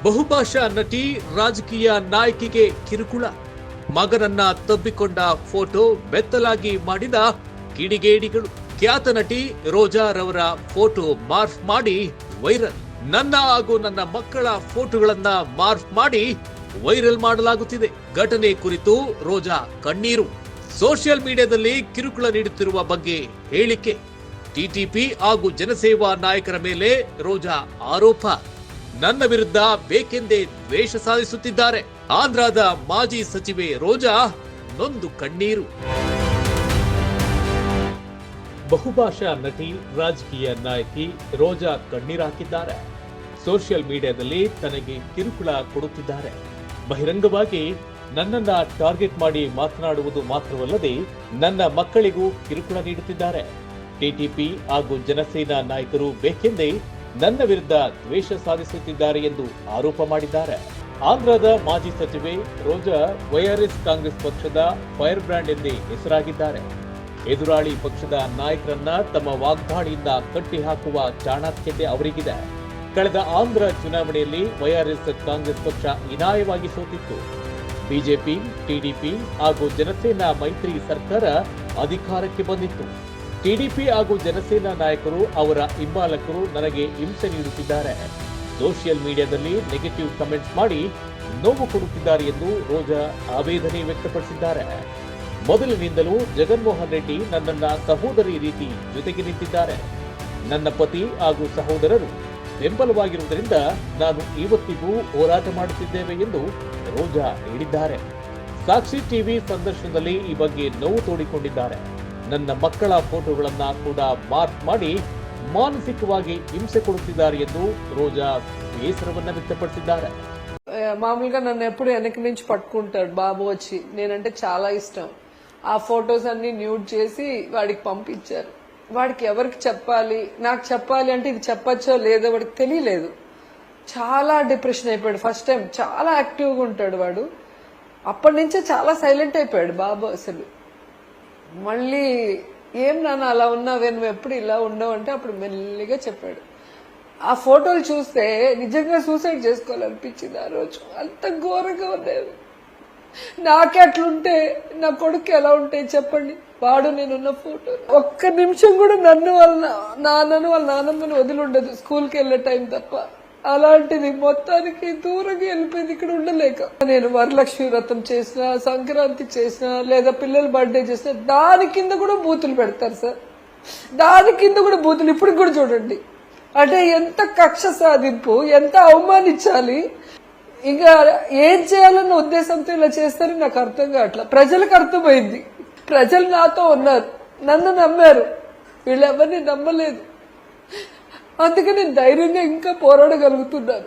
ಬಹುಭಾಷಾ ನಟಿ ರಾಜಕೀಯ ನಾಯಕಿಗೆ ಕಿರುಕುಳ. ಮಗನನ್ನ ತಬ್ಬಿಕೊಂಡ ಫೋಟೋ ಬೆತ್ತಲಾಗಿ ಮಾಡಿದ ಕಿಡಿಗೇಡಿಗಳು. ಖ್ಯಾತ ನಟಿ ರೋಜಾರವರ ಫೋಟೋ ಮಾರ್ಫ್ ಮಾಡಿ ವೈರಲ್. ನನ್ನ ಹಾಗೂ ನನ್ನ ಮಕ್ಕಳ ಫೋಟೋಗಳನ್ನ ಮಾರ್ಫ್ ಮಾಡಿ ವೈರಲ್ ಮಾಡಲಾಗುತ್ತಿದೆ. ಘಟನೆ ಕುರಿತು ರೋಜಾ ಕಣ್ಣೀರು. ಸೋಷಿಯಲ್ ಮೀಡಿಯಾದಲ್ಲಿ ಕಿರುಕುಳ ನೀಡುತ್ತಿರುವ ಬಗ್ಗೆ ಹೇಳಿಕೆ. ಟಿಟಿಪಿ ಹಾಗೂ ಜನಸೇವಾ ನಾಯಕರ ಮೇಲೆ ರೋಜಾ ಆರೋಪ. ನನ್ನ ವಿರುದ್ಧ ಬೇಕೆಂದೇ ದ್ವೇಷ ಸಾಧಿಸುತ್ತಿದ್ದಾರೆ. ಆಂಧ್ರದ ಮಾಜಿ ಸಚಿವೆ ರೋಜಾ ನೊಂದು ಕಣ್ಣೀರು. ಬಹುಭಾಷಾ ನಟಿ ರಾಜಕೀಯ ನಾಯಕಿ ರೋಜಾ ಕಣ್ಣೀರಾಕಿದ್ದಾರೆ. ಸೋಷಿಯಲ್ ಮೀಡಿಯಾದಲ್ಲಿ ತನಗೆ ಕಿರುಕುಳ ಕೊಡುತ್ತಿದ್ದಾರೆ. ಬಹಿರಂಗವಾಗಿ ನನ್ನನ್ನ ಟಾರ್ಗೆಟ್ ಮಾಡಿ ಮಾತನಾಡುವುದು ಮಾತ್ರವಲ್ಲದೆ ನನ್ನ ಮಕ್ಕಳಿಗೂ ಕಿರುಕುಳ ನೀಡುತ್ತಿದ್ದಾರೆ. ಟಿಟಿಪಿ ಹಾಗೂ ಜನಸೇನಾ ನಾಯಕರು ಬೇಕೆಂದೇ ನನ್ನ ವಿರುದ್ಧ ದ್ವೇಷ ಸಾಧಿಸುತ್ತಿದ್ದಾರೆ ಎಂದು ಆರೋಪ ಮಾಡಿದ್ದಾರೆ. ಆಂಧ್ರದ ಮಾಜಿ ಸಚಿವೆ ರೋಜಾ ವೈಆರ್ಎಸ್ ಕಾಂಗ್ರೆಸ್ ಪಕ್ಷದ ಫೈರ್ ಬ್ರ್ಯಾಂಡ್ ಎಂದೇ ಹೆಸರಾಗಿದ್ದಾರೆ. ಎದುರಾಳಿ ಪಕ್ಷದ ನಾಯಕರನ್ನ ತಮ್ಮ ವಾಗ್ದಾಳಿಯಿಂದ ಕಟ್ಟಿ ಹಾಕುವ ಚಾಣಾಕ್ಷತೆ ಅವರಿಗಿದೆ. ಕಳೆದ ಆಂಧ್ರ ಚುನಾವಣೆಯಲ್ಲಿ ವೈಆರ್ಎಸ್ ಕಾಂಗ್ರೆಸ್ ಪಕ್ಷ ಹೀನಾಯವಾಗಿ ಸೋತಿತ್ತು. ಬಿಜೆಪಿ, ಟಿಡಿಪಿ ಹಾಗೂ ಜನಸೇನಾ ಮೈತ್ರಿ ಸರ್ಕಾರ ಅಧಿಕಾರಕ್ಕೆ ಬಂದಿತ್ತು. ಟಿಡಿಪಿ ಹಾಗೂ ಜನಸೇನಾ ನಾಯಕರು ಅವರ ಹಿಂಬಾಲಕರು ನನಗೆ ಹಿಂಸೆ ನೀಡುತ್ತಿದ್ದಾರೆ. ಸೋಷಿಯಲ್ ಮೀಡಿಯಾದಲ್ಲಿ ನೆಗೆಟಿವ್ ಕಮೆಂಟ್ಸ್ ಮಾಡಿ ನೋವು ಕೊಡುತ್ತಿದ್ದಾರೆ ಎಂದು ರೋಜಾ ಆವೇದನೆ ವ್ಯಕ್ತಪಡಿಸಿದ್ದಾರೆ. ಮೊದಲಿನಿಂದಲೂ ಜಗನ್ಮೋಹನ್ ರೆಡ್ಡಿ ನನ್ನನ್ನ ಸಹೋದರಿ ರೀತಿ ಜೊತೆಗೆ ನಿಂತಿದ್ದಾರೆ. ನನ್ನ ಪತಿ ಹಾಗೂ ಸಹೋದರರು ಬೆಂಬಲವಾಗಿರುವುದರಿಂದ ನಾನು ಇವತ್ತಿಗೂ ಹೋರಾಟ ಮಾಡುತ್ತಿದ್ದೇವೆ ಎಂದು ರೋಜಾ ಹೇಳಿದ್ದಾರೆ. ಸಾಕ್ಷಿ ಟಿವಿ ಸಂದರ್ಶನದಲ್ಲಿ ಈ ಬಗ್ಗೆ ನೋವು ತೋಡಿಕೊಂಡಿದ್ದಾರೆ. ನನ್ನ ಮಕ್ಕಳ ಫೋಟೋಗಳನ್ನ ಕೂಡ ಮಾರ್ಕ್ ಮಾಡಿ ಮಾನಸಿಕವಾಗಿ ಹಿಂಸೆ ಕೊಡುತ್ತಿದ್ದಾರೆ ಎಂದು ರೋಜಾ ಬೇಸರವನ್ನ ವ್ಯಕ್ತಪಡಿಸಿದ್ದಾರೆ. మామూలుగా నన్ను ఎప్పుడు వెనక నుంచి పట్టుకుంటాడు బాబు వచ్చి. నేనంటే చాలా ఇష్టం. ఆ ఫొటోస్ అన్ని న్యూడ్ చేసి వాడికి పంపించారు. వాడికి ఎవరికి చెప్పాలి, నాకు చెప్పాలి అంటే ఇది చెప్పచ్చో లేదో వాడికి తెలియలేదు. చాలా డిప్రెషన్ అయిపోయాడు. ఫస్ట్ టైం చాలా యాక్టివ్గా ఉంటాడు వాడు. అప్పటి నుంచే చాలా సైలెంట్ అయిపోయాడు బాబు. అసలు మళ్ళీ ఏం నాన్న అలా ఉన్నావే, నువ్వు ఎప్పుడు ఇలా ఉండవు అంటే అప్పుడు మెల్లిగా చెప్పాడు. ఆ ఫోటోలు చూస్తే నిజంగా సూసైడ్ చేసుకోవాలనిపించింది ఆ రోజు. అంత ఘోరంగా ఉండేది. నాకే అట్లుంటే నా కొడుకు ఎలా ఉంటాయి చెప్పండి. వాడు నేనున్న ఫోటో ఒక్క నిమిషం కూడా నన్ను వాళ్ళ నాన్నను వాళ్ళ నాన్నమ్మని వదిలి ఉండదు స్కూల్కి వెళ్ళే టైం తప్ప. అలాంటిది మొత్తానికి దూరంగా వెళ్ళిపోయింది, ఇక్కడ ఉండలేక. నేను వరలక్ష్మి వ్రతం చేసినా, సంక్రాంతి చేసినా, లేదా పిల్లల బర్త్డే చేసినా దాని కింద కూడా బూతులు పెడతారు సార్. దాని కింద కూడా బూతులు ఇప్పుడు కూడా చూడండి. అంటే ఎంత కక్ష సాధింపు, ఎంత అవమానించాలి, ఇంకా ఏం చేయాలన్న ఉద్దేశంతో ఇలా చేస్తారని నాకు అర్థం కావట్లా. ప్రజలకు అర్థమైంది. ప్రజలు నాతో ఉన్నారు, నన్ను నమ్మారు, వీళ్ళెవరిని నమ్మలేదు. అందుకే నేను ధైర్యంగా ఇంకా పోరాడగలుగుతున్నాను.